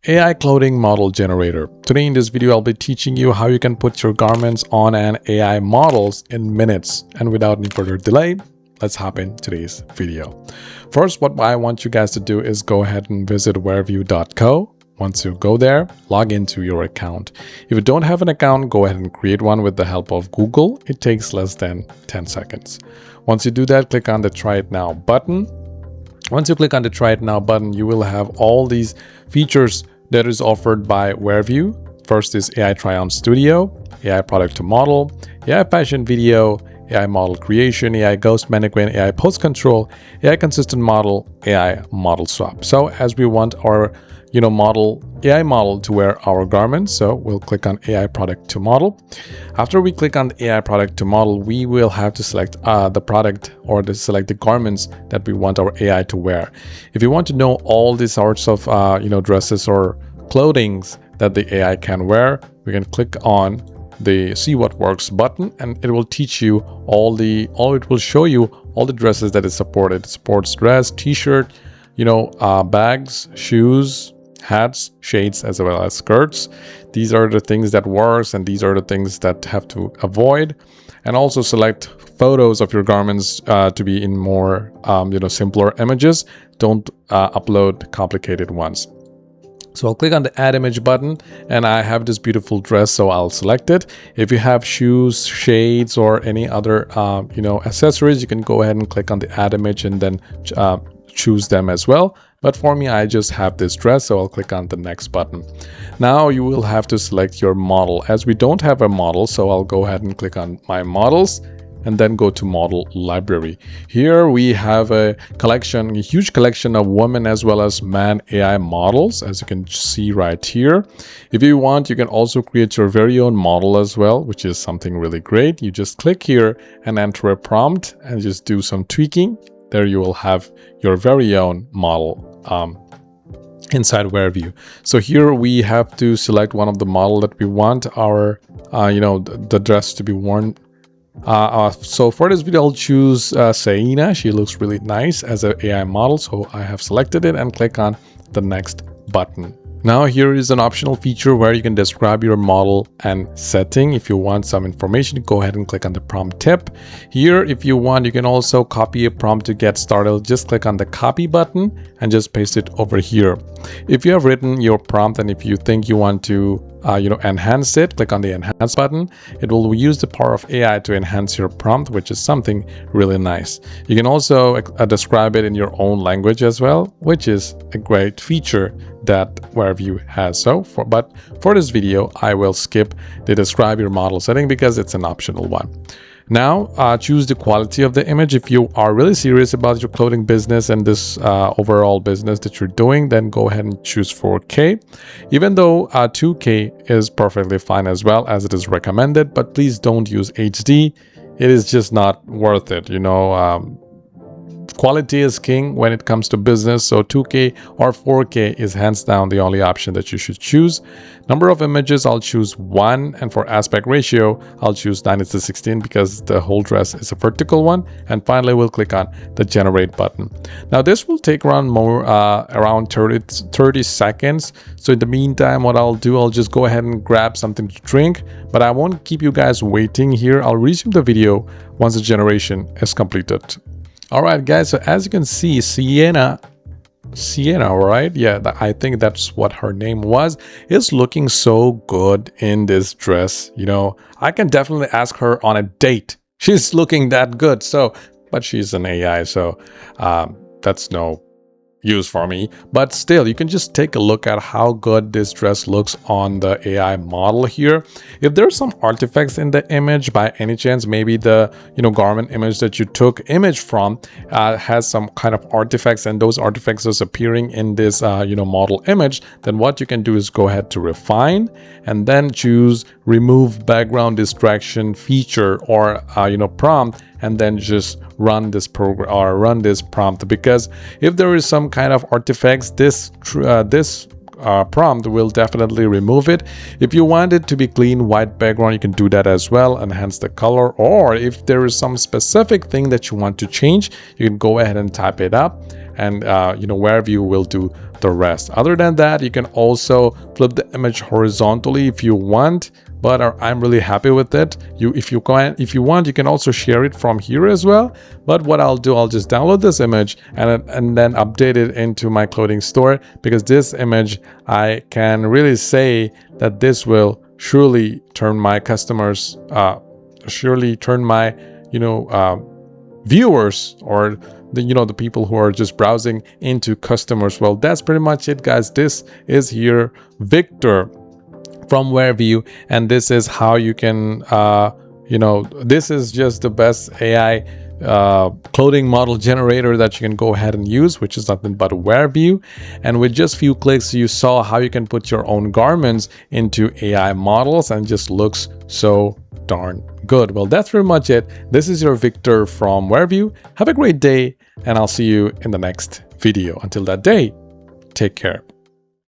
AI clothing model generator. Today in this video, I'll be teaching you how you can put your garments on an AI models in minutes. And without any further delay, let's hop in today's video. First, what I want you guys to do is go ahead and visit wearview.co. Once you go there, log into your account. If you don't have an account, go ahead and create one with the help of Google. It takes less than 10 seconds. Once you do that, click on the Try It Now button. Once you click on the Try It Now button, you will have all these features that is offered by Wearview. First is AI Try-On Studio, AI Product to Model, AI Fashion Video, AI Model Creation, AI Ghost Mannequin, AI Post Control, AI Consistent Model, AI Model Swap. So as we want our AI model to wear our garments, so we'll click on AI Product to Model. After we click on the AI Product to Model, we will have to select the product or select the garments that we want our AI to wear. If you want to know all these sorts of dresses or clothings that the AI can wear, we can click on the See What Works button, and it will teach you it will show you all the dresses that is supported. Sports dress, t-shirt, bags, shoes, hats, shades, as well as skirts. These are the things that works, and these are the things that have to avoid. And also select photos of your garments to be in more simpler images. Don't upload complicated ones. So I'll click on the Add Image button, and I have this beautiful dress, so I'll select it. If you have shoes, shades, or any other accessories, you can go ahead and click on the Add Image and then choose them as well. But for me, I just have this dress, so I'll click on the Next button. Now you will have to select your model. As we don't have a model, so I'll go ahead and click on My Models and then go to Model Library. Here we have a huge collection of women as well as man AI models, as you can see right here. If you want, you can also create your very own model as well, which is something really great. You just click here and enter a prompt and just do some tweaking. There you will have your very own model inside Wearview. So here we have to select one of the model that we want our the dress to be worn. So for this video, I'll choose Saina. She looks really nice as an AI model, so I have selected it and click on the Next button. Now here is an optional feature where you can describe your model and setting. If you want some information, go ahead and click on the prompt tip. Here, if you want, you can also copy a prompt to get started. Just click on the copy button and just paste it over here. If you have written your prompt and if you think you want to enhance it, click on the Enhance button. It will use the power of AI to enhance your prompt, which is something really nice. You can also describe it in your own language as well, which is a great feature that Wearview has. But for this video, I will skip the describe your model setting because it's an optional one. Now, choose the quality of the image. If you are really serious about your clothing business and this overall business that you're doing, then go ahead and choose 4K. Even though 2K is perfectly fine as well, as it is recommended, but please don't use HD. It is just not worth it. Quality is king when it comes to business, so 2K or 4K is hands down the only option that you should choose. Number of images, I'll choose 1, and for aspect ratio, I'll choose 9:16 because the whole dress is a vertical one. And finally, we'll click on the Generate button. Now this will take around 30 seconds. So in the meantime, what I'll do, I'll just go ahead and grab something to drink, but I won't keep you guys waiting here. I'll resume the video once the generation is completed. Alright guys, so as you can see, Sienna, right? Yeah, I think that's what her name was, is looking so good in this dress. I can definitely ask her on a date. She's looking that good. But she's an AI, so that's no use for me. But still, you can just take a look at how good this dress looks on the AI model here. If there's some artifacts in the image by any chance, maybe the garment image that you took image from has some kind of artifacts, and those artifacts is appearing in this model image, then what you can do is go ahead to refine and then choose remove background distraction feature or prompt, and then just run this program or run this prompt, because if there is some kind of artifacts, this prompt will definitely remove it. If you want it to be clean white background, you can do that as well, enhance the color, or if there is some specific thing that you want to change, you can go ahead and type it up, and Wearview will do the rest. Other than that, you can also flip the image horizontally if you want, but I'm really happy with it. If you want, you can also share it from here as well. But what I'll do, I'll just download this image and then update it into my clothing store, because this image, I can really say that this will surely turn my customers, surely turn my, viewers, or the people who are just browsing, into customers. Well, that's pretty much it, guys. This is here Victor from Wearview, and this is how you can this is just the best AI clothing model generator that you can go ahead and use, which is nothing but Wearview. And with just few clicks, you saw how you can put your own garments into AI models, and just looks so darn good. Well, that's pretty much it. This is your Victor from Wearview. Have a great day, and I'll see you in the next video. Until that day, take care.